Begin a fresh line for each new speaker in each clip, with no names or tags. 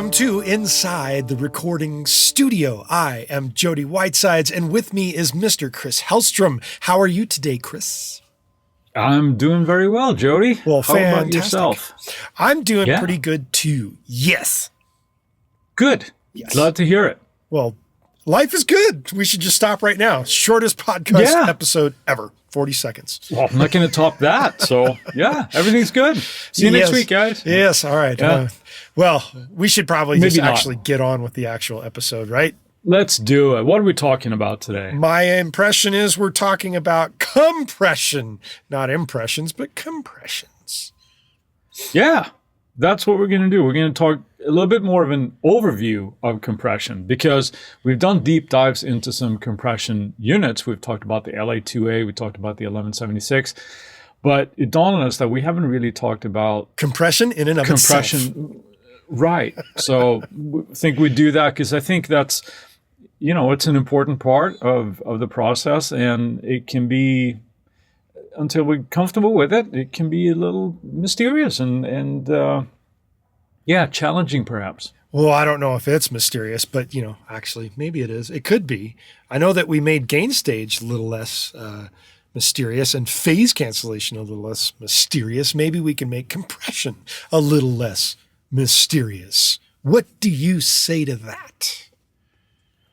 Welcome to Inside the Recording Studio. I am Jody Whitesides, and with me is Mr. Chris Hellstrom. How are you today, Chris?
I'm doing very well, Jody.
Well,
how
fantastic.
about yourself?
I'm doing pretty good too. Yes.
Good.
Yes.
Glad to hear it.
Well, life is good. We should just stop right now. Shortest podcast episode ever. 40 seconds.
Well, I'm not going to top that. So, yeah, everything's good. See you next week, guys.
Yes. All right.
Yeah.
Well, we should probably
Maybe
just
not.
actually get on with the actual episode, right?
Let's do it. What are we talking about today?
My impression is we're talking about compression, not impressions, but compressions.
Yeah, that's what we're going to do. We're going to talk a little bit more of an overview of compression because we've done deep dives into some compression units. We've talked about the LA2A, we talked about the 1176, but it dawned on us that we haven't really talked about
compression in and of itself.
Right. So I think we do that because I think that's, it's an important part of the process, and it can be, until we're comfortable with it, it can be a little mysterious and challenging perhaps.
Well, I don't know if it's mysterious, but, actually, maybe it is. It could be. I know that we made gain stage a little less mysterious and phase cancellation a little less mysterious. Maybe we can make compression a little less mysterious. What do you say to that?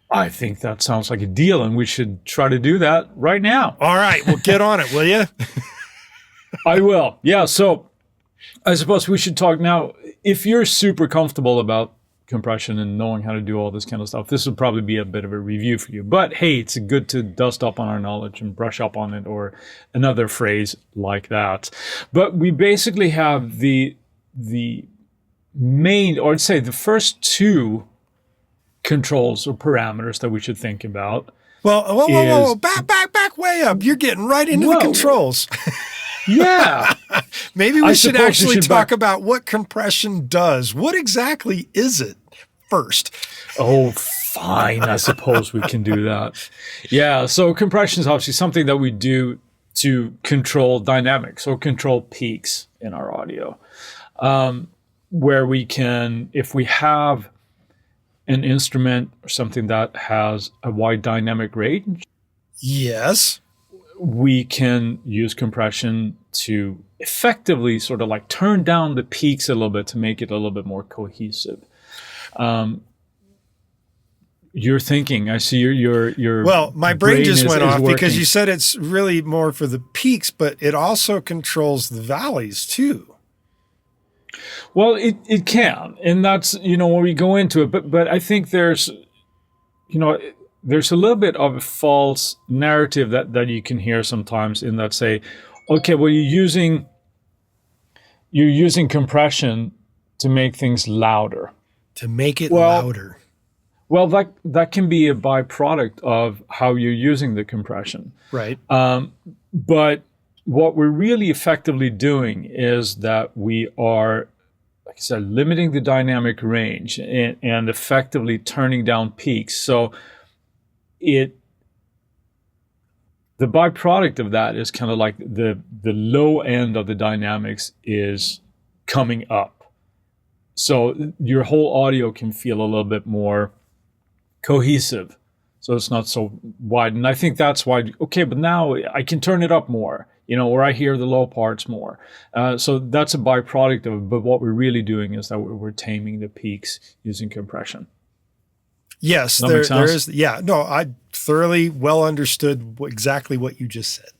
I think that sounds like a deal, and we should try to do that right now.
All right. Well, get on it, will you?
I will. Yeah. So I suppose we should talk now. If you're super comfortable about compression and knowing how to do all this kind of stuff, this would probably be a bit of a review for you. But hey, it's good to dust up on our knowledge and brush up on it, or another phrase like that. But we basically have the main, or I'd say the first two controls or parameters that we should think about.
Whoa. Back way up. You're getting right into the controls.
Yeah.
Maybe we should actually talk about what compression does. What exactly is it first?
Oh, fine. I suppose we can do that. Yeah. So compression is obviously something that we do to control dynamics or control peaks in our audio, where we can, if we have an instrument or something that has a wide dynamic range.
Yes.
We can use compression to effectively sort of like turn down the peaks a little bit to make it a little bit more cohesive. You're thinking, I see your
well, my brain just went off
working.
because you said it's really more for the peaks, but it also controls the valleys too.
Well, it can, and that's, when we go into it, but I think there's a little bit of a false narrative that you can hear sometimes in that say, okay, well, you're using compression to make things louder.
To make it louder.
Well, that can be a byproduct of how you're using the compression.
Right.
But what we're really effectively doing is that we are, like I said, limiting the dynamic range and effectively turning down peaks. So the byproduct of that is kind of like the low end of the dynamics is coming up. So your whole audio can feel a little bit more cohesive. So it's not so wide. And I think that's why, okay, but now I can turn it up more, or I hear the low parts more. So that's a byproduct of it. But what we're really doing is that we're taming the peaks using compression.
Yes, there is. Yeah, no, I thoroughly well understood exactly what you just said.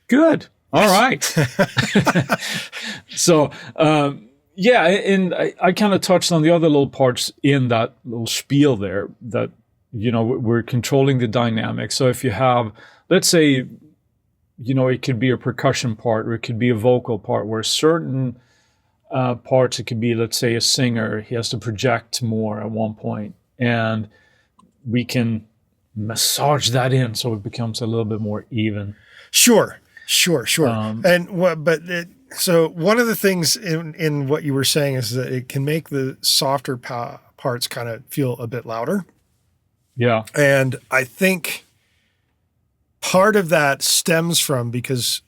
Good. All right. So, and I kind of touched on the other little parts in that little spiel there that, we're controlling the dynamics. So if you have, let's say, it could be a percussion part or it could be a vocal part where certain parts, it could be, let's say, a singer, he has to project more at one point. And we can massage that in so it becomes a little bit more even.
Sure. So one of the things in what you were saying is that it can make the softer parts kind of feel a bit louder.
Yeah.
And I think part of that stems from because,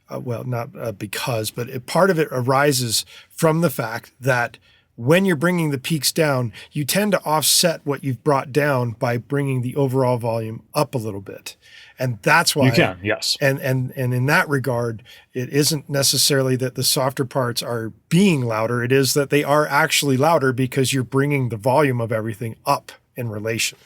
part of it arises from the fact that when you're bringing the peaks down, you tend to offset what you've brought down by bringing the overall volume up a little bit. And that's why
you can, yes.
And in that regard, it isn't necessarily that the softer parts are being louder. It is that they are actually louder because you're bringing the volume of everything up in relation.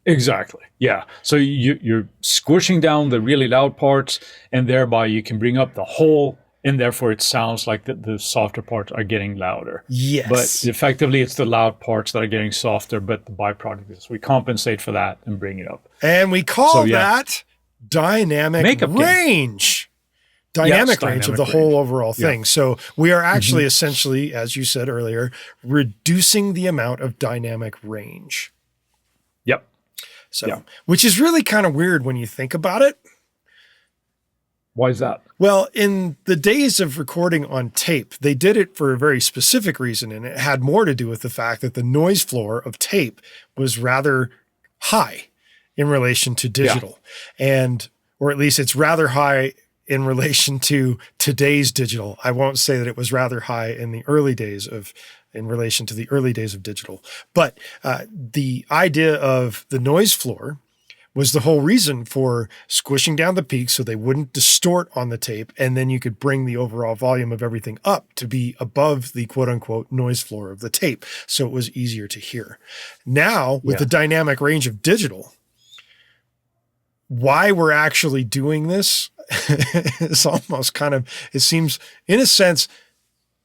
Exactly. Yeah. So you're squishing down the really loud parts, and thereby you can bring up the whole, and therefore it sounds like the softer parts are getting louder.
Yes.
But effectively, it's the loud parts that are getting softer, but the byproduct is we compensate for that and bring it up.
And we call that dynamic range. Dynamic range of the whole overall thing. Yeah. So we are actually essentially, as you said earlier, reducing the amount of dynamic range.
Yep.
So, which is really kind of weird when you think about it.
Why is that?
Well, in the days of recording on tape, they did it for a very specific reason, and it had more to do with the fact that the noise floor of tape was rather high in relation to digital. Or at least it's rather high in relation to today's digital. I won't say that it was rather high in relation to the early days of digital. But the idea of the noise floor was the whole reason for squishing down the peaks so they wouldn't distort on the tape, and then you could bring the overall volume of everything up to be above the quote-unquote noise floor of the tape, so it was easier to hear. Now, with the dynamic range of digital, why we're actually doing this is almost kind of, it seems, in a sense,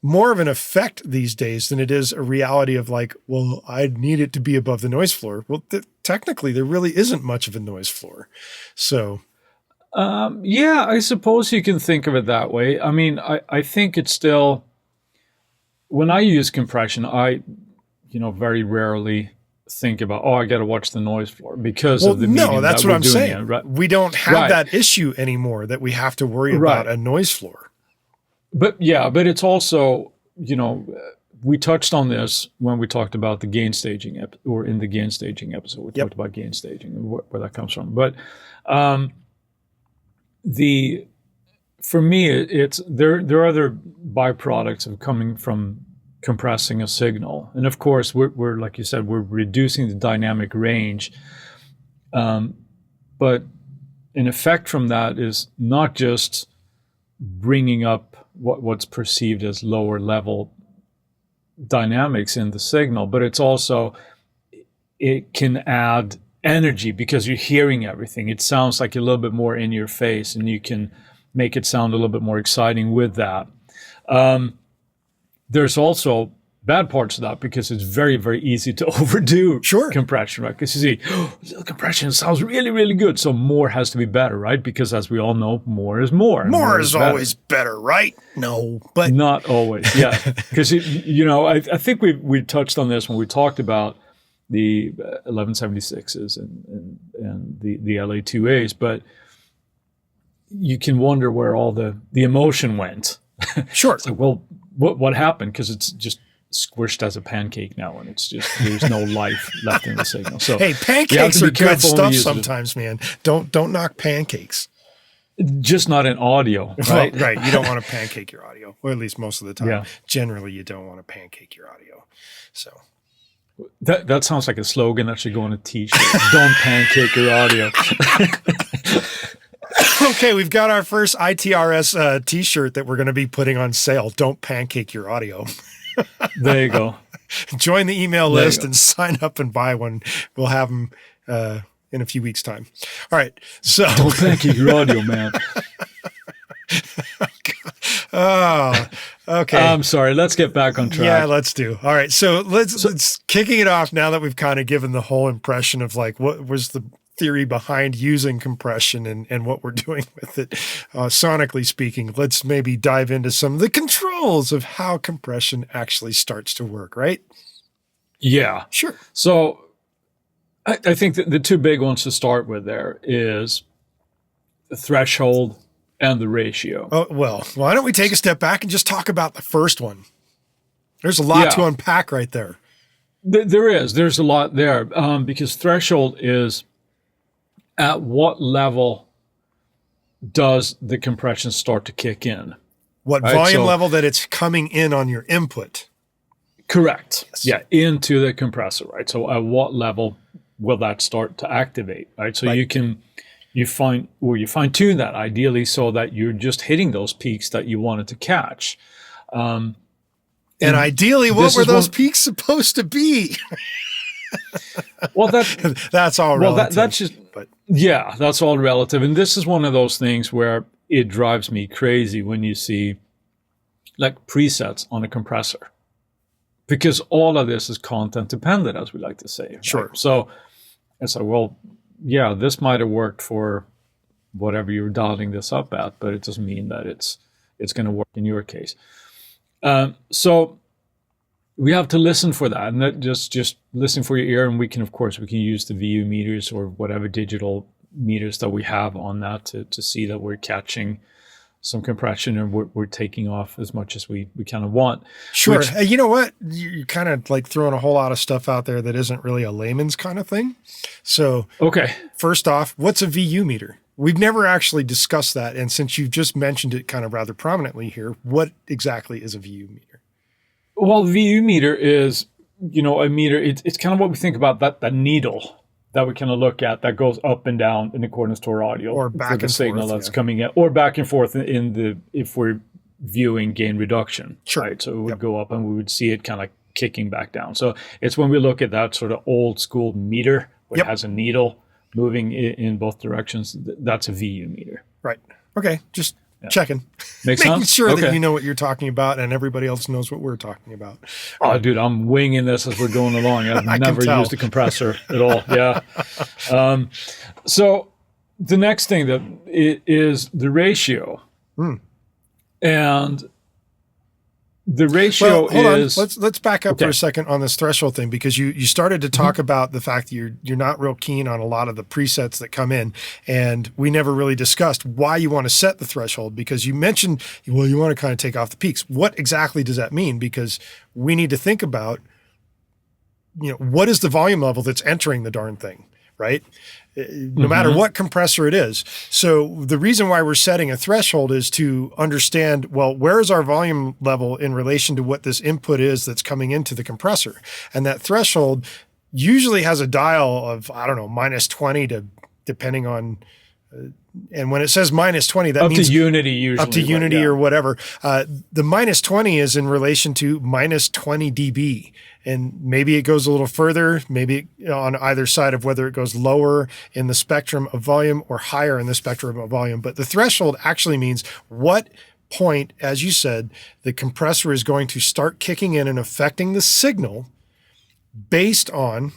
more of an effect these days than it is a reality of like, well, I need it to be above the noise floor. Well, technically, there really isn't much of a noise floor. So,
I suppose you can think of it that way. I mean, I think it's still, when I use compression, I, very rarely think about, I got to watch the noise floor because of the medium. No,
that's
that
what I'm saying.
It, right?
We don't have that issue anymore that we have to worry about a noise floor.
But it's also, we touched on this when we talked about the gain staging in the gain staging episode. We talked about gain staging and where that comes from. But for me, it's there are other byproducts of coming from compressing a signal, and of course, we're like you said, we're reducing the dynamic range. But an effect from that is not just bringing up what's perceived as lower level dynamics in the signal, but it's also, it can add energy because you're hearing everything. It sounds like a little bit more in your face, and you can make it sound a little bit more exciting with that. There's also bad parts of that because it's very, very easy to overdo compression, right? Because you see, compression sounds really, really good. So more has to be better, right? Because as we all know, more is more.
More is always better, right? No, but
not always. Yeah. Because, I think we touched on this when we talked about the 1176s and the LA2As, but you can wonder where all the emotion went.
Sure.
It's like, well, what happened? Because it's just squished as a pancake now, and it's just, there's no life left in the signal. So
hey, pancakes are good stuff sometimes, man. Don't knock pancakes.
Just not in audio, right?
Well, right. You don't want to pancake your audio, or at least most of the time. Yeah. Generally, you don't want to pancake your audio. So
that sounds like a slogan that should go on a t-shirt. Don't pancake your audio.
Okay, we've got our first ITRS t-shirt that we're going to be putting on sale. Don't pancake your audio.
There you go.
Join the email list and sign up and buy one. We'll have them in a few weeks' time. All right. So
don't pancake your audio, man.
Oh, okay.
I'm sorry. Let's get back on track.
Yeah, let's do. All right. So let's kicking it off now that we've kind of given the whole impression of like what was the theory behind using compression and what we're doing with it, sonically speaking. Let's maybe dive into some of the controls of how compression actually starts to work, right?
Yeah.
Sure.
So I think that the two big ones to start with there is the threshold and the ratio.
Oh, well, why don't we take a step back and just talk about the first one? There's a lot to unpack right there.
There's a lot there because threshold is at what level does the compression start to kick in?
What volume level that it's coming in on your input?
Correct.
Yes.
Yeah, into the compressor, right? So at what level will that start to activate, right? So you fine tune that ideally so that you're just hitting those peaks that you wanted to catch.
And ideally, what were those peaks supposed to be?
Well,
that's all relative.
That's just, yeah, that's all relative. And this is one of those things where it drives me crazy when you see like presets on a compressor, because all of this is content dependent, as we like to say. Right?
Sure.
So it's like, well, yeah, this might have worked for whatever you're dialing this up at, but it doesn't mean that it's going to work in your case. So we have to listen for that, and that just listen for your ear. And we can use the VU meters or whatever digital meters that we have on that to see that we're catching some compression and we're taking off as much as we kind of want.
Sure. You know what? You're kind of like throwing a whole lot of stuff out there that isn't really a layman's kind of thing. So,
okay.
First off, what's a VU meter? We've never actually discussed that. And since you've just mentioned it kind of rather prominently here, what exactly is a VU meter?
Well, VU meter is, a meter. It's kind of what we think about that needle that we kind of look at that goes up and down in accordance to our audio,
or back
for the
and
signal
forth,
that's coming in, or back and forth if we're viewing gain reduction.
Sure.
Right. So it would go up and we would see it kind of kicking back down. So it's when we look at that sort of old school meter where it has a needle moving in both directions. That's a VU meter.
Right. Okay. Just checking.
Making
sure that you know what you're talking about and everybody else knows what we're talking about.
Oh, dude, I'm winging this as we're going along. I've never used a compressor at all. Yeah. So the next thing that is the ratio. And the ratio
hold
is...
on. Let's back up for a second on this threshold thing, because you started to talk about the fact that you're not real keen on a lot of the presets that come in, and we never really discussed why you want to set the threshold, because you mentioned, well, you want to kind of take off the peaks. What exactly does that mean? Because we need to think about, what is the volume level that's entering the darn thing, right? No matter what compressor it is. So the reason why we're setting a threshold is to understand, well, where is our volume level in relation to what this input is that's coming into the compressor? And that threshold usually has a dial of, I don't know, -20 to, depending on, and when it says -20, that means
up to unity usually.
Up to unity or whatever. The -20 is in relation to -20 dB. And maybe it goes a little further, maybe on either side of whether it goes lower in the spectrum of volume or higher in the spectrum of volume. But the threshold actually means what point, as you said, the compressor is going to start kicking in and affecting the signal based on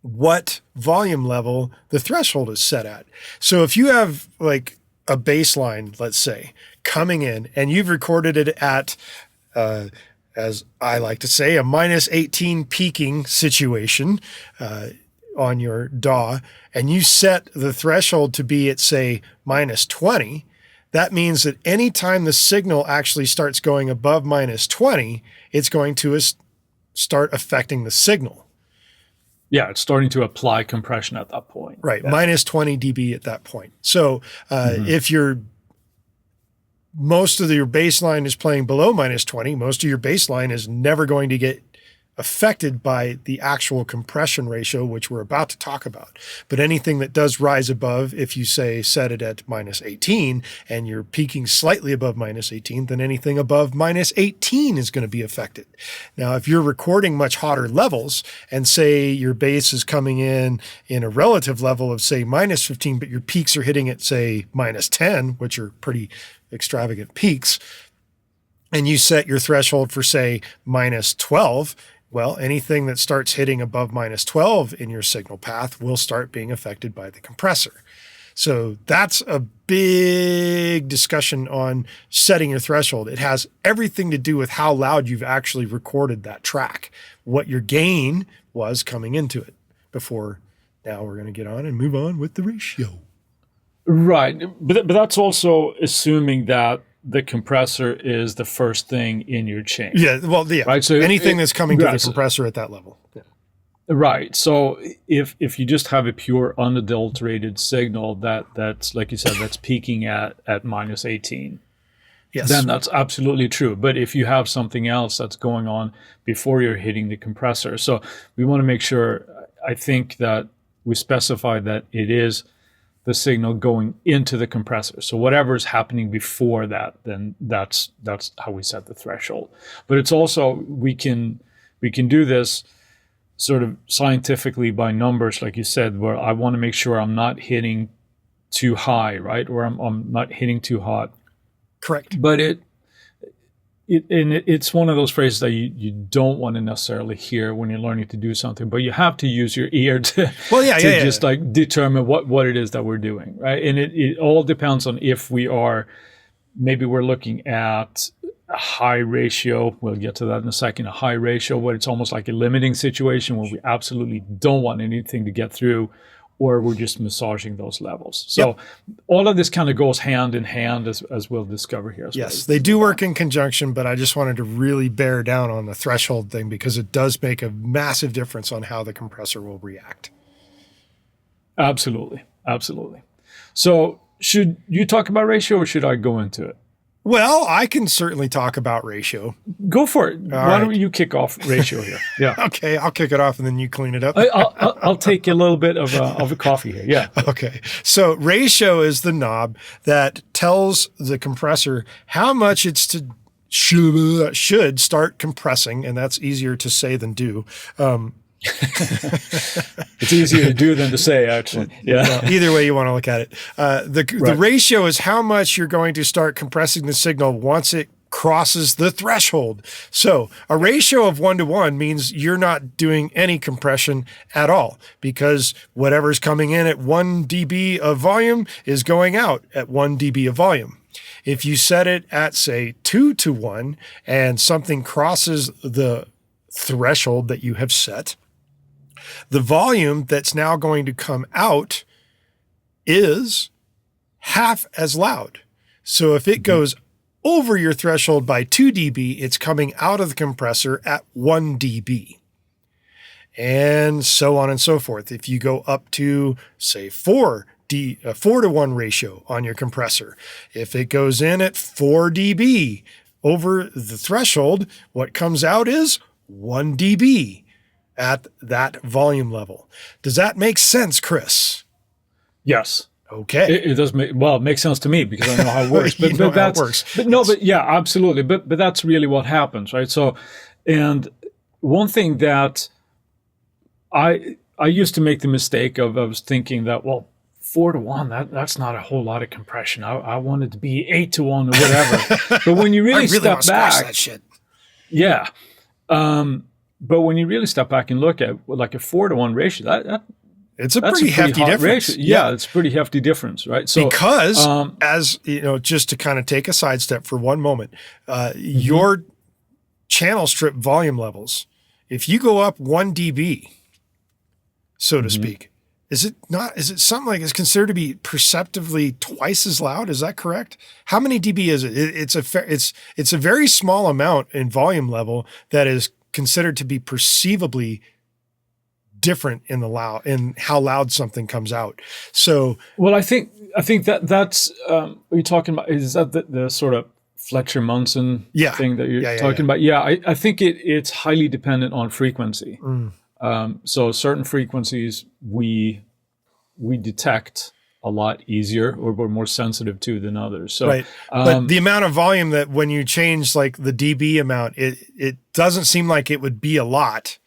what volume level the threshold is set at. So if you have like a baseline, let's say, coming in and you've recorded it at, as I like to say, a -18 peaking situation on your DAW, and you set the threshold to be at, say, -20, that means that anytime the signal actually starts going above -20, it's going to start affecting the signal.
Yeah, it's starting to apply compression at that point.
Right, -20 dB at that point. So if most of your baseline is playing below -20, most of your baseline is never going to get affected by the actual compression ratio, which we're about to talk about. But anything that does rise above, if you say set it at -18 and you're peaking slightly above -18, then anything above -18 is going to be affected. Now, if you're recording much hotter levels and say your bass is coming in a relative level of say -15, but your peaks are hitting at say -10, which are pretty extravagant peaks, and you set your threshold for say -12, well, anything that starts hitting above -12 in your signal path will start being affected by the compressor. So that's a big discussion on setting your threshold. It has everything to do with how loud you've actually recorded that track, what your gain was coming into it before. Now we're going to get on and move on with the ratio.
Right. But that's also assuming that the compressor is the first thing in your chain.
Yeah. Well, yeah.
Right. So
anything that's coming to the compressor at that level. Yeah.
Right. So if you just have a pure unadulterated signal that's like you said, that's peaking at -18.
Yes.
then that's absolutely true. But if you have something else that's going on before you're hitting the compressor, so we want to make sure, I think, that we specify that it is the signal going into the compressor. So whatever is happening before that, then that's how we set the threshold. But it's also, we can do this sort of scientifically by numbers, like you said, where I want to make sure I'm not hitting too high, right? Or I'm not hitting too hot.
Correct.
But it's one of those phrases that you don't want to necessarily hear when you're learning to do something, but you have to use your ear to, just like determine what it is that we're doing, right? And it all depends on if we're looking at a high ratio. We'll get to that in a second. A high ratio where it's almost like a limiting situation where we absolutely don't want anything to get through, or we're just massaging those levels. So all of this kind of goes hand in hand, as we'll discover here.
Yes, they do work in conjunction, but I just wanted to really bear down on the threshold thing because it does make a massive difference on how the compressor will react.
Absolutely. So should you talk about ratio or should I go into it?
Well, I can certainly talk about ratio.
Go for it. Why don't you kick off ratio here? Yeah.
Okay, I'll kick it off and then you clean it up.
I'll take a little bit of a coffee here. Yeah.
Okay. So ratio is the knob that tells the compressor how much it's should start compressing, and that's easier to say than do.
It's easier to do than to say, actually. Yeah.
Well, either way you want to look at it. The ratio is how much you're going to start compressing the signal once it crosses the threshold. So a ratio of 1-to-1 means you're not doing any compression at all because whatever's coming in at 1 dB of volume is going out at 1 dB of volume. If you set it at, say, 2-to-1 and something crosses the threshold that you have set, the volume that's now going to come out is half as loud. So if it goes over your threshold by 2 dB, it's coming out of the compressor at 1 dB. And so on and so forth. If you go up to, say, 4-to-1 ratio on your compressor, if it goes in at 4 dB over the threshold, what comes out is 1 dB. At that volume level. Does that make sense, Chris?
Yes.
Okay.
It does make, well, it makes sense to me because I know how it works.
But that's how it works.
But yeah, absolutely. But that's really what happens, right? So, and one thing that I used to make the mistake of, I was thinking that, well, 4-to-1, that's not a whole lot of compression. I want it to be 8-to-1 or whatever. But when you really step back,
that shit.
Yeah. But when you really step back and look at like a 4-to-1 ratio,
it's a pretty hefty difference.
Ratio. Yeah, it's a pretty hefty difference, right? So
because as you know, just to kind of take a sidestep for one moment, your channel strip volume levels, if you go up 1 dB, so to speak, is it something like it's considered to be perceptively twice as loud? Is that correct? How many dB is it? It's a very small amount in volume level that is considered to be perceivably different in how loud something comes out. So,
well, I think that's are you talking about? Is that the sort of Fletcher Munson thing that you're talking about? Yeah, I think it's highly dependent on frequency. So certain frequencies we detect a lot easier or we're more sensitive to than others. So,
but the amount of volume that when you change like the dB amount, it doesn't seem like it would be a lot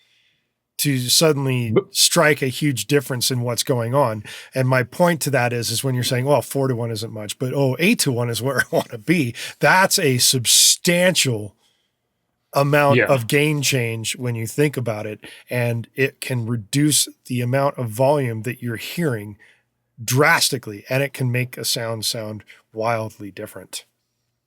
to suddenly strike a huge difference in what's going on. And my point to that is when you're saying, well, 4-to-1 isn't much, but 8-to-1 is where I want to be. That's a substantial amount of gain change when you think about it. And it can reduce the amount of volume that you're hearing drastically, and it can make a sound wildly different.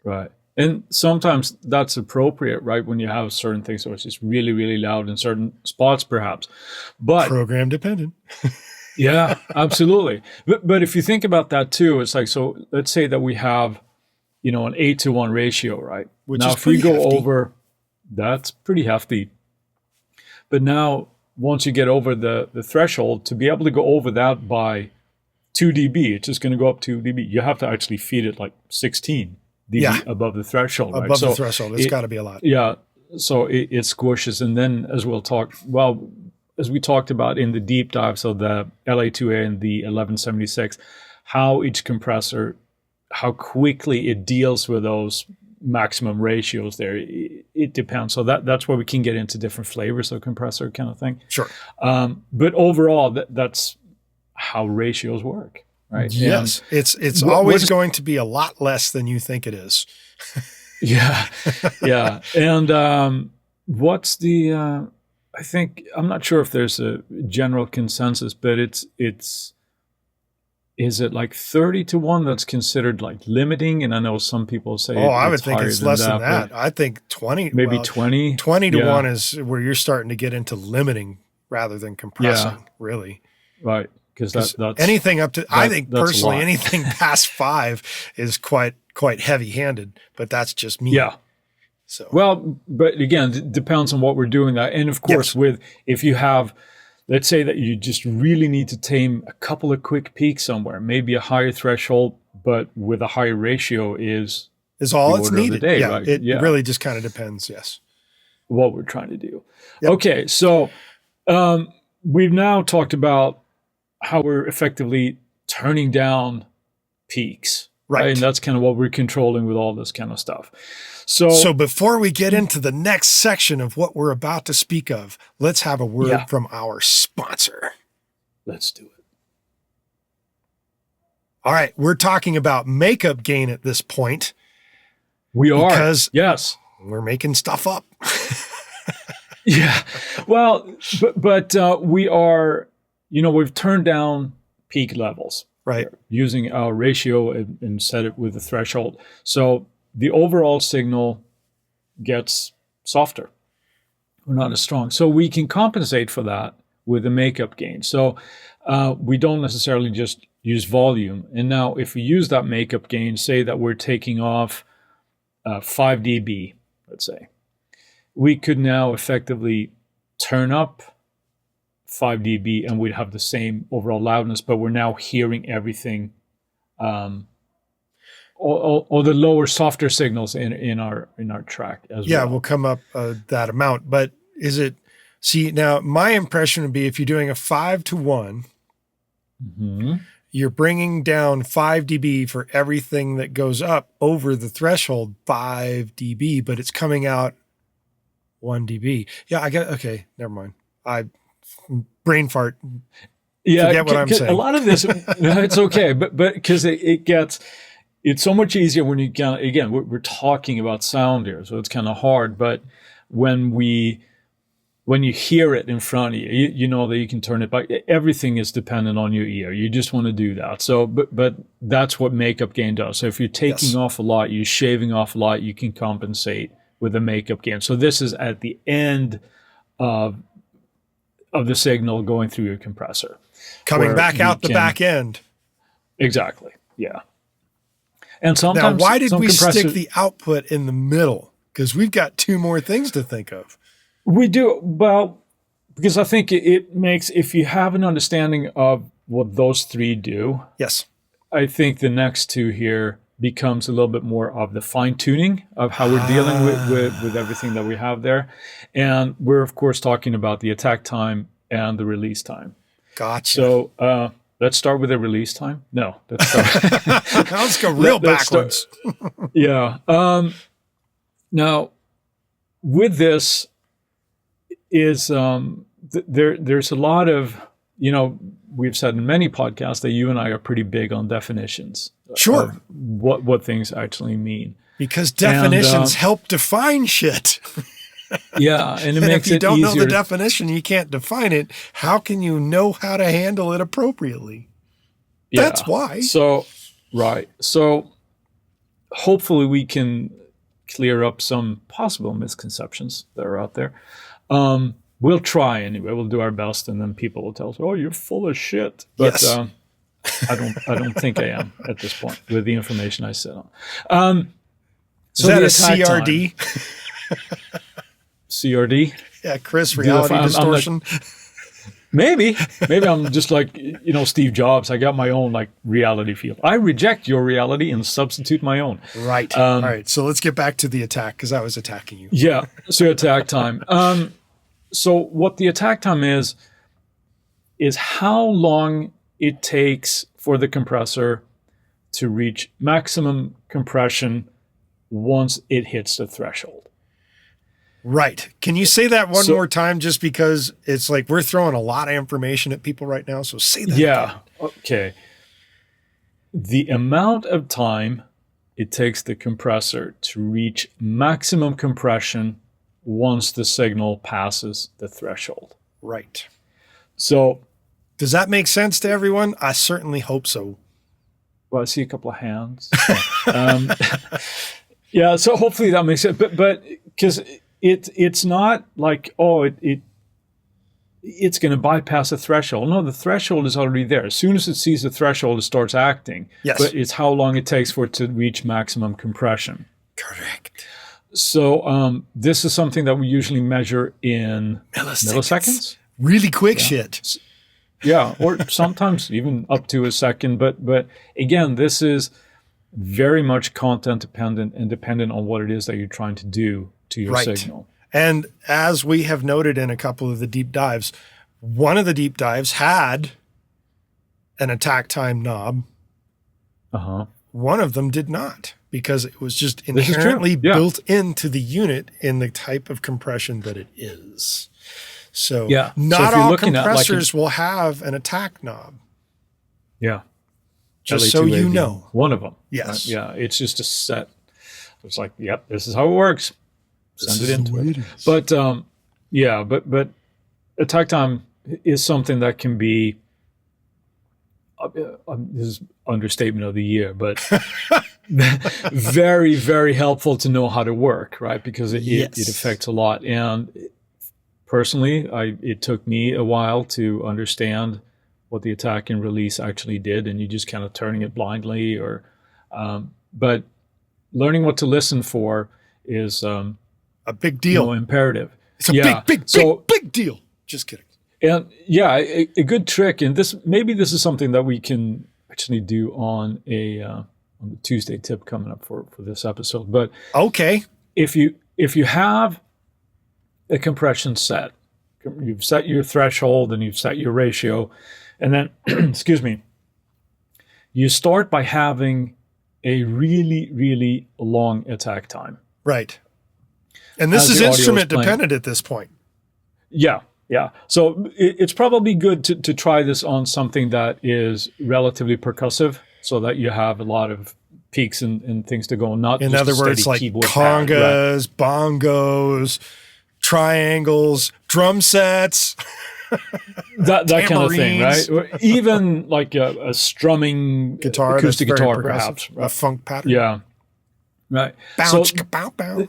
Right. And sometimes that's appropriate, right? When you have certain things, so it's just really, really loud in certain spots, perhaps. But
program dependent.
Yeah, absolutely. But if you think about that too, it's like, so let's say that we have, an 8-to-1 ratio, right?
Which
now,
is
if we go
hefty.
over, that's pretty hefty. But now, once you get over the threshold, to be able to go over that by 2 dB, it's just going to go up 2 dB. You have to actually feed it like 16 dB above the threshold. Right?
Above the threshold. It's got to be a lot.
Yeah. So it squishes. And then as as we talked about in the deep dive, so the LA2A and the 1176, how each compressor, how quickly it deals with those maximum ratios there, it depends. So that's where we can get into different flavors of compressor kind of thing.
Sure.
But overall, that's how ratios work, right?
Yes. And it's always going to be a lot less than you think it is.
Yeah. Yeah. And what's the... I think, I'm not sure if there's a general consensus, but is it like 30-1 that's considered like limiting? And I know some people say,
I would think it's less than that. I think 20,
maybe 20
to 1 is where you're starting to get into limiting rather than compressing, really.
Right. Because that's
anything up to, I think personally, anything past 5 is quite heavy handed, but that's just me.
Yeah.
So.
Well, but again, it depends on what we're doing. And of course, if you have, let's say that you just really need to tame a couple of quick peaks somewhere, maybe a higher threshold, but with a higher ratio is
all it's needed.
Day,
yeah,
right?
It really just kind of depends. Yes.
What we're trying to do. Yep. Okay. So we've now talked about how we're effectively turning down peaks. Right. And that's kind of what we're controlling with all this kind of stuff. So
before we get into the next section of what we're about to speak of, let's have a word from our sponsor.
Let's do it.
All right. We're talking about makeup gain at this point.
We are.
Because
we're
making stuff up.
Yeah. Well, but we are, we've turned down peak levels.
Right.
Using our ratio and set it with the threshold. So the overall signal gets softer or not as strong. So we can compensate for that with the makeup gain. So we don't necessarily just use volume. And now if we use that makeup gain, say that we're taking off 5 dB, let's say, we could now effectively turn up 5 dB and we'd have the same overall loudness, but we're now hearing everything, or the lower, softer signals in our track as well.
Yeah, we'll come up that amount. But now my impression would be if you're doing a 5-1, you're bringing down 5 dB for everything that goes up over the threshold 5 dB, but it's coming out 1 dB. Yeah, okay, never mind. Brain fart.
Yeah,
forget what I'm saying.
A lot of this, it's okay, but because it's so much easier when you can. Again, we're talking about sound here, so it's kind of hard. But when you hear it in front of you, you know that you can turn it back. Everything is dependent on your ear. You just want to do that. So, but that's what makeup gain does. So if you're taking off a lot, you're shaving off a lot, you can compensate with the makeup gain. So this is at the end of the signal going through your compressor.
Coming back out the back end.
Exactly. Yeah. And sometimes
now, why did we stick the output in the middle? Because we've got 2 more things to think of.
We do. Well, because I think it makes, if you have an understanding of what those 3 do.
Yes.
I think the next 2 here becomes a little bit more of the fine tuning of how we're dealing with everything that we have there. And we're, of course, talking about the attack time and the release time.
Gotcha.
So let's start with the release time. No,
let's go real backwards.
Yeah. Now, with this is there's a lot of, we've said in many podcasts that you and I are pretty big on definitions.
Sure.
Of what things actually mean.
Because definitions help define shit.
Yeah, and it makes it easier.
If you don't know the definition, you can't define it. How can you know how to handle it appropriately? Yeah. That's why.
So, right. So hopefully we can clear up some possible misconceptions that are out there. We'll try anyway. We'll do our best, and then people will tell us, "Oh, you're full of shit." But
yes.
I don't think I am at this point with the information I sit on.
So is that a CRD?
CRD?
Yeah, Chris, reality distortion.
Maybe I'm just like, Steve Jobs. I got my own like reality field. I reject your reality and substitute my own.
Right. All right. So let's get back to the attack because I was attacking you.
Yeah. So attack time. So what the attack time is how long it takes for the compressor to reach maximum compression once it hits the threshold.
Right. Can you say that one more time just because it's like we're throwing a lot of information at people right now? So say that again.
Okay. The amount of time it takes the compressor to reach maximum compression once the signal passes the threshold.
Right.
So
does that make sense to everyone? I certainly hope so.
Well, I see a couple of hands. Yeah, so hopefully that makes sense. But because it's not like, it's going to bypass a threshold. No, the threshold is already there. As soon as it sees the threshold, it starts acting.
Yes.
But it's how long it takes for it to reach maximum compression.
Correct.
So this is something that we usually measure in milliseconds.
Really quick shit.
Yeah, or sometimes even up to a second. But again, this is very much content dependent and dependent on what it is that you're trying to do to your signal.
And as we have noted in a couple of the deep dives, one of the deep dives had an attack time knob. One of them did not, because it was just inherently built into the unit in the type of compression that it is. So not all compressors will have an attack knob.
Yeah.
Just so you know.
One of them.
Yes.
Yeah, it's just a set. It's like, yep, this is how it works. Send it into it. But attack time is something that can be, this is understatement of the year, but very, very helpful to know how to work, right? Because it affects a lot. And personally, it took me a while to understand what the attack and release actually did, and you just kind of turning it blindly, but learning what to listen for is a
big deal.
Imperative.
It's a big deal. Just kidding.
And a good trick, and this is something that we can actually do on on the Tuesday tip coming up for this episode. But
okay,
if you have a compression set, you've set your threshold and you've set your ratio, and then excuse me, you start by having a really, really long attack time.
Right. And this is instrument dependent at this point.
Yeah. So it's probably good to try this on something that is relatively percussive, so that you have a lot of peaks and things to go. Not
in
just
other words, like congas, bongos, triangles, drum sets.
that kind of thing, right? Or even like a strumming
guitar,
acoustic guitar, perhaps.
Right? A funk pattern.
Yeah. Right.
Bounce, bow, bow.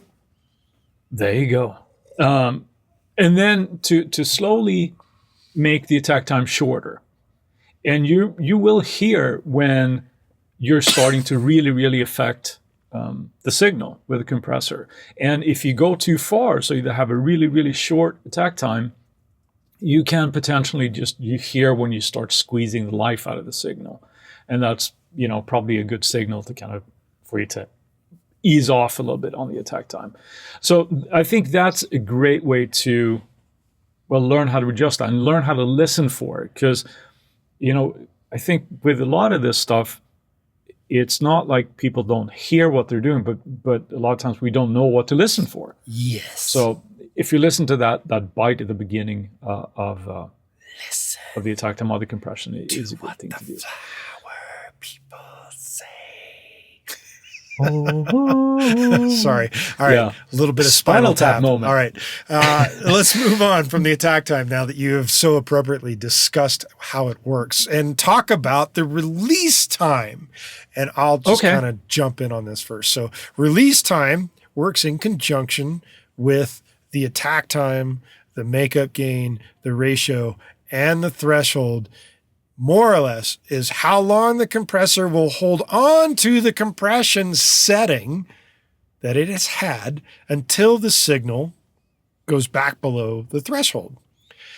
There you go. And then to slowly make the attack time shorter. And you will hear when you're starting to really, really affect the signal with a compressor. And if you go too far, so you have a really, really short attack time, you can potentially you hear when you start squeezing the life out of the signal. And that's, probably a good signal to for you to ease off a little bit on the attack time. So I think that's a great way to, learn how to adjust that and learn how to listen for it. Because, I think with a lot of this stuff, it's not like people don't hear what they're doing, but a lot of times we don't know what to listen for.
Yes.
So if you listen to that bite at the beginning of the attack time or the compression, it is a good thing to do.
People say. Sorry. All right. A little bit of spinal tap moment. All right. Let's move on from the attack time now that you have so appropriately discussed how it works, and talk about the release time. And I'll just kind of jump in on this first. So release time works in conjunction with the attack time, the makeup gain, the ratio, and the threshold. More or less is how long the compressor will hold on to the compression setting that it has had until the signal goes back below the threshold.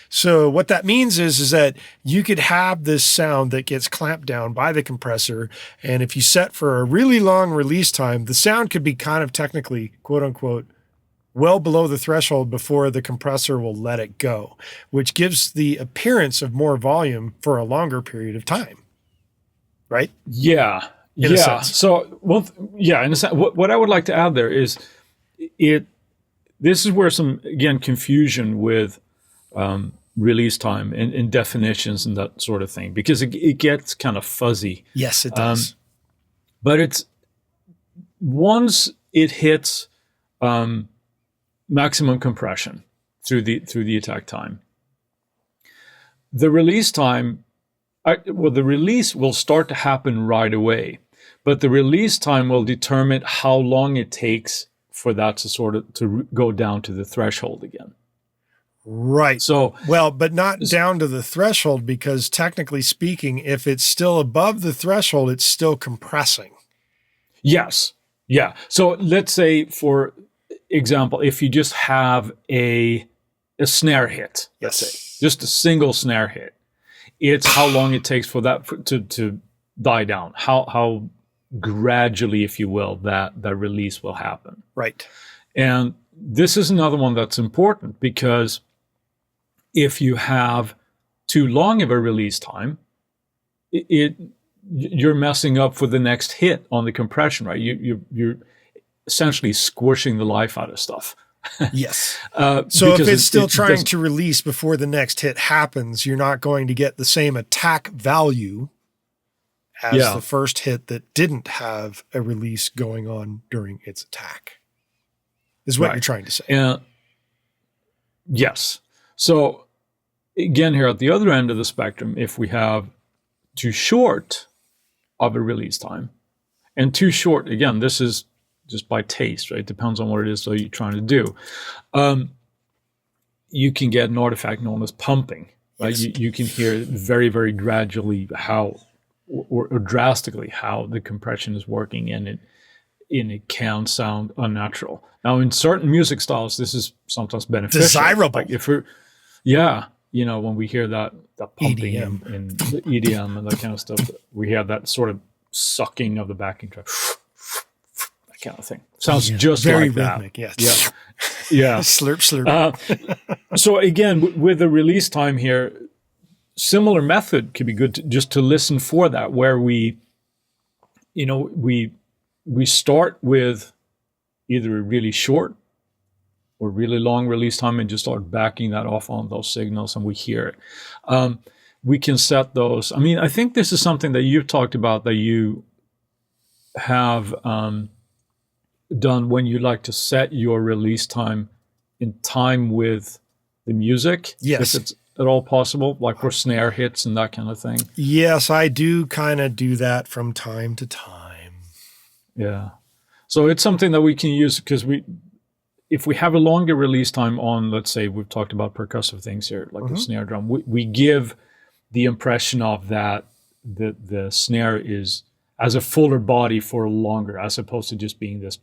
So what that means is that you could have this sound that gets clamped down by the compressor. And if you set for a really long release time, the sound could be kind of technically, quote unquote, well below the threshold before the compressor will let it go, which gives the appearance of more volume for a longer period of time. Right?
Yeah.
In a sense.
So, in a sense, what I would like to add there is this is where some, again, confusion with release time and definitions and that sort of thing, because it gets kind of fuzzy.
Yes, it does.
But it's once it hits maximum compression through the attack time, the release time, the release will start to happen right away, but the release time will determine how long it takes for that to go down to the threshold again.
Right.
So,
well, but not down to the threshold, because technically speaking, if it's still above the threshold, it's still compressing.
Yes. Yeah. So let's say, for example, if you just have a snare hit, let's say, just a single snare hit, it's how long it takes for that to die down, how gradually, if you will, that release will happen.
Right.
And this is another one that's important, because if you have too long of a release time, you're messing up for the next hit on the compression, right? You're essentially squishing the life out of stuff.
Yes. So if it's still trying to release before the next hit happens, you're not going to get the same attack value as the first hit that didn't have a release going on during its attack, is what you're trying to say.
Yes. So again, here at the other end of the spectrum, if we have too short of a release time, and too short, again, this is just by taste, right? Depends on what it is that you're trying to do. You can get an artifact known as pumping. Right?
Yes.
You can hear very, very gradually how, or drastically how the compression is working, and it can sound unnatural. Now, in certain music styles, this is sometimes beneficial.
Desirable.
Like if we're, when we hear that pumping in the EDM and that kind of stuff, we have that sort of sucking of the backing track, that kind of thing. Sounds just
very
like
rhythmic,
that.
Yes.
Yeah.
Slurp, slurp.
So again, with the release time here, similar method could be good just to listen for that, where we start with either a really short or really long release time and just start backing that off on those signals, and we hear it. We can set those. I mean, I think this is something that you've talked about, that you have done when you like to set your release time in time with the music.
Yes.
If it's at all possible, like for snare hits and that kind of thing.
Yes, I do kind of do that from time to time.
Yeah. So it's something that we can use, because if we have a longer release time on, let's say we've talked about percussive things here, like a snare drum, we give the impression of that the snare is as a fuller body for longer, as opposed to just being this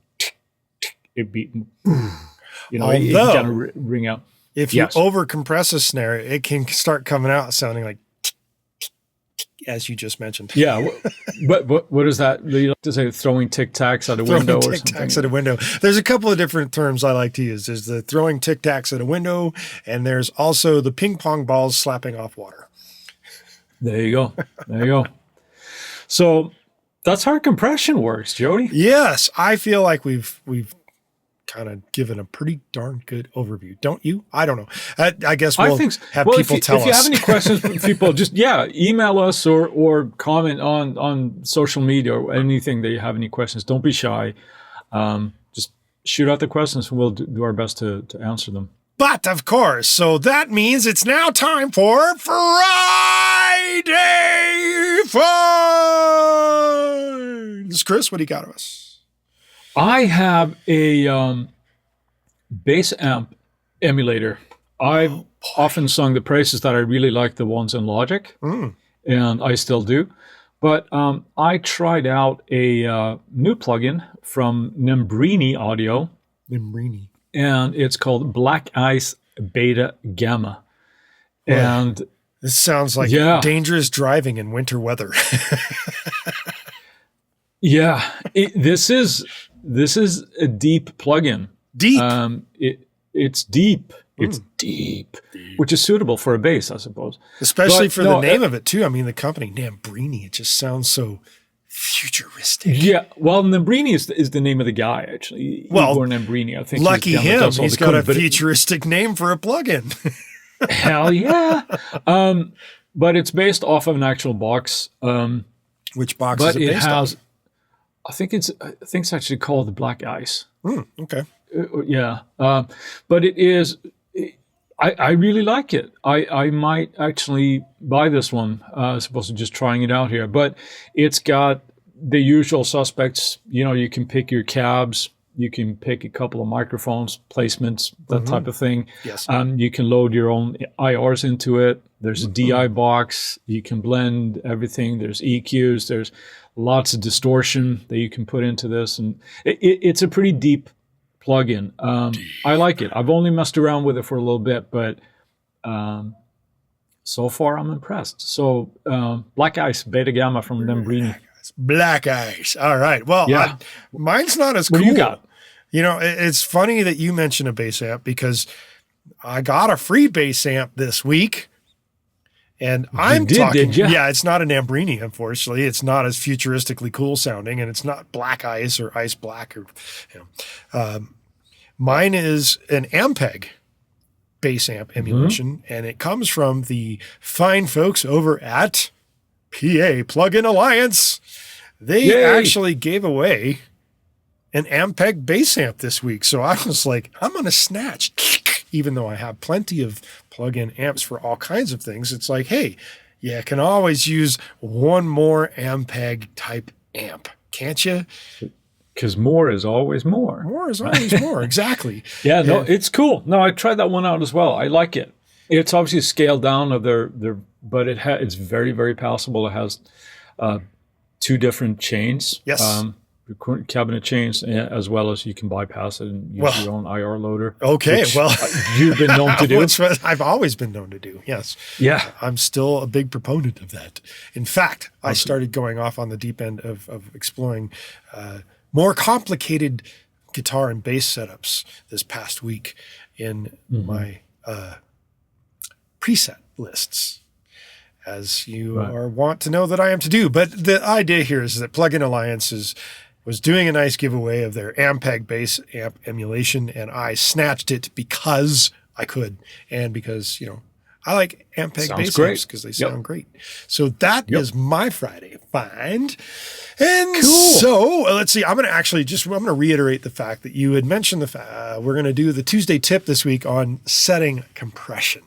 it beat, it kind of ring out.
If you over compress a snare, it can start coming out sounding like as you just mentioned.
Yeah, but what is that? You like to say throwing tic tacs at a window or something?
Tic tacs at a window. There's a couple of different terms I like to use. There's the throwing tic tacs at a window, and there's also the ping pong balls slapping off water.
There you go. So that's how compression works, Jody.
Yes, I feel like we've kind of given a pretty darn good overview, don't you? I don't know. I guess we'll have people tell us.
If you have any questions, people just email us or comment on social media or anything that you have any questions. Don't be shy. Just shoot out the questions, and we'll do our best to answer them.
But of course, so that means it's now time for Friday Finds. Chris, what do you got of us?
I have a bass amp emulator. I've often sung the praises that I really like the ones in Logic, and I still do. But I tried out a new plugin from Nembrini Audio.
Nembrini.
And it's called Black Ice Beta Gamma. And
this sounds like dangerous driving in winter weather.
Yeah, this is a deep plugin.
Deep.
It's deep. It's deep, which is suitable for a bass, I suppose.
Especially for the name of it too. I mean, the company Nambrini. It just sounds so futuristic.
Yeah, well, Nambrini is the name of the guy, actually.
Well,
Igor Nambrini, I think.
Lucky him. He's got a futuristic name for a plugin.
Hell yeah. But it's based off of an actual box.
Which box is it based on?
I think it's actually called the Black Ice.
Okay.
Yeah. But it is, I really like it. I might actually buy this one, as opposed to just trying it out here. But it's got the usual suspects. You know, you can pick your cabs. You can pick a couple of microphones, placements, that type of thing.
Yes.
You can load your own IRs into it. There's a DI box. You can blend everything. There's EQs. There's lots of distortion that you can put into this. And it's a pretty deep plugin. I like it. I've only messed around with it for a little bit, but so far I'm impressed. So Black Ice, Beta Gamma from Nambrini.
Black Ice. All right. Well,
yeah.
Mine's not as cool.
What do you got?
You know, it's funny that you mention a bass amp because I got a free bass amp this week. And I'm talking, yeah, it's not a Nambrini, unfortunately. It's not as futuristically cool sounding, and it's not Black Ice or Ice Black. Or, mine is an Ampeg bass amp emulation, and it comes from the fine folks over at PA Plugin Alliance. They actually gave away an Ampeg bass amp this week. So I was like, I'm going to snatch, even though I have plenty of plug-in amps for all kinds of things. It's like, hey, you can always use one more Ampeg type amp, can't you?
Because more is always more.
More is always more, exactly.
Yeah, no, it's cool. No, I tried that one out as well. I like it. It's obviously scaled down of their but it's very, very passable. It has two different chains.
Yes.
Cabinet chains, as well as you can bypass it and use your own IR loader.
Okay, well,
you've been known to do.
I've always been known to do. Yes.
Yeah.
I'm still a big proponent of that. In fact, I started going off on the deep end of exploring more complicated guitar and bass setups this past week in my preset lists, as you are wont to know that I am to do. But the idea here is that Plugin Alliance was doing a nice giveaway of their Ampeg bass amp emulation, and I snatched it because I could, and because, I like Ampeg bass amps because they sound great. So that is my Friday find. And so let's see, I'm going to reiterate the fact that you had mentioned we're going to do the Tuesday tip this week on setting compression.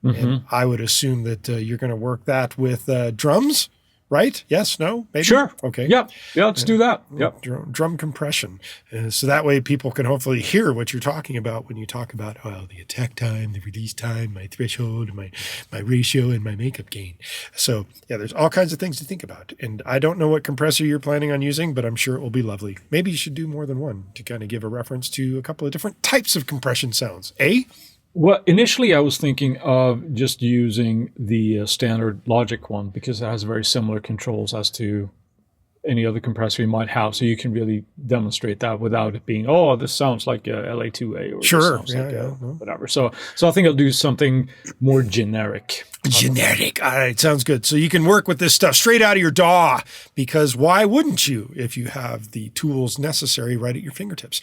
And I would assume that you're going to work that with drums, right? Yes, no, maybe? Sure. Okay.
Yep. Yeah, let's do that. Yep.
Drum compression. So that way people can hopefully hear what you're talking about when you talk about the attack time, the release time, my threshold, my ratio, and my makeup gain. So yeah, there's all kinds of things to think about. And I don't know what compressor you're planning on using, but I'm sure it will be lovely. Maybe you should do more than one to kind of give a reference to a couple of different types of compression sounds.
Well, initially I was thinking of just using the standard Logic one because it has very similar controls as to any other compressor you might have. So you can really demonstrate that without it being, this sounds like a LA2A or sounds like whatever. So I think I'll do something more generic.
Generic. All right. Sounds good. So you can work with this stuff straight out of your DAW, because why wouldn't you if you have the tools necessary right at your fingertips?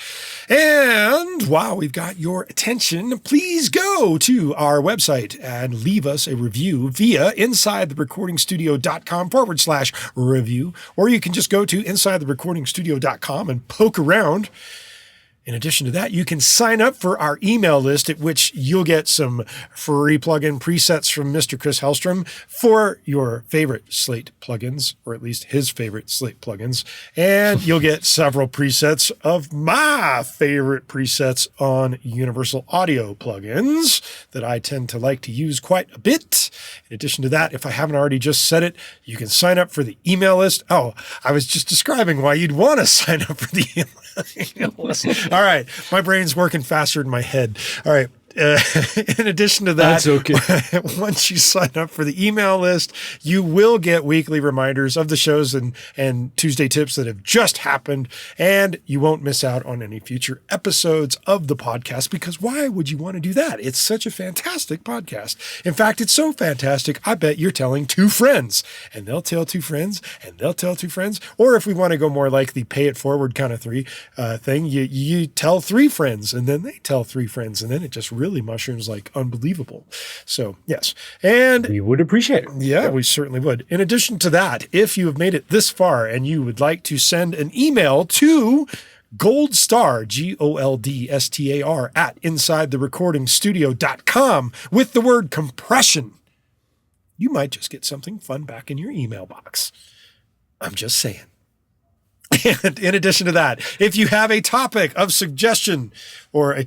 And while we've got your attention, please go to our website and leave us a review via insidetherecordingstudio.com/review, or you can just go to insidetherecordingstudio.com and poke around. In addition to that, you can sign up for our email list, at which you'll get some free plugin presets from Mr. Chris Hellstrom for your favorite Slate plugins, or at least his favorite Slate plugins. And you'll get several presets of my favorite presets on Universal Audio plugins that I tend to like to use quite a bit. In addition to that, if I haven't already just said it, you can sign up for the email list. Oh, I was just describing why you'd want to sign up for the email list. All right. My brain's working faster than my head. All right. in addition to that,
That's okay.
once you sign up for the email list, you will get weekly reminders of the shows and Tuesday tips that have just happened. And you won't miss out on any future episodes of the podcast, because why would you want to do that? It's such a fantastic podcast. In fact, it's so fantastic, I bet you're telling 2 friends, and they'll tell 2 friends, and they'll tell 2 friends. Or if we want to go more like the pay it forward kind of thing, you tell 3 friends, and then they tell 3 friends, and then it just really mushrooms like unbelievable. So yes. And
We would appreciate it.
yeah, we certainly would. In addition to that, if you have made it this far and you would like to send an email to Goldstar, GOLDSTAR, at InsideTheRecordingStudio.com with the word compression, you might just get something fun back in your email box. I'm just saying. And in addition to that, if you have a topic of suggestion or a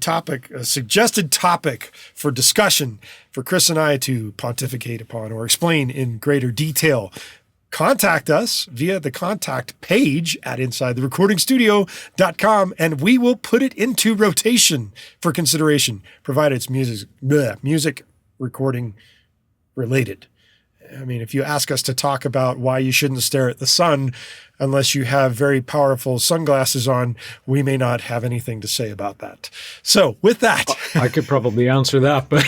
suggested topic for discussion for Chris and I to pontificate upon or explain in greater detail, contact us via the contact page at InsideTheRecordingStudio.com, and we will put it into rotation for consideration, provided it's music recording related. I mean, if you ask us to talk about why you shouldn't stare at the sun unless you have very powerful sunglasses on, we may not have anything to say about that. So with that,
I could probably answer that, but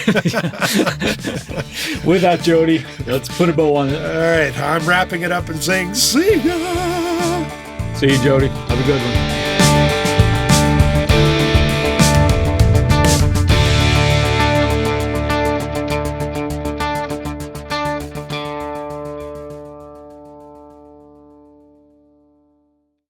with that, Jody, let's put a bow on it.
all right, I'm wrapping it up and saying, see ya.
See you, Jody. Have a good one.